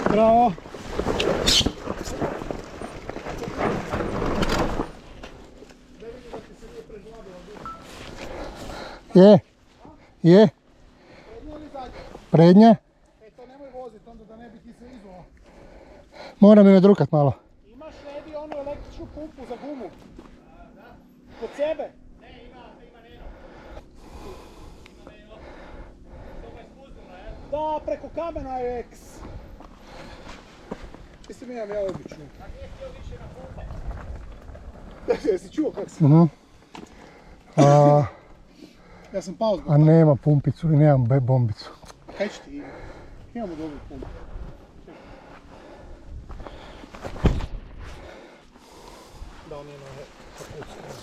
Bravo. Je. Prednja? E to nemoj voziti, onda da ne bi ti se izuo. Moram je nadrukat malo. Imaš Edi onu električnu pumpu za gumu? Da. Kod sebe? Ne, ima Neno. Ima Neno. To me spuznula, jel? Da, preko kamena je X. Mislim, imam ja običnu. A nije ti obična pumpa? Jesi čuo kak si? Ja sam pao zbog. A nema pumpicu i nemam bombicu. Kaj će ti imati? Imamo dobru pumpu. Da, on je na kapucku.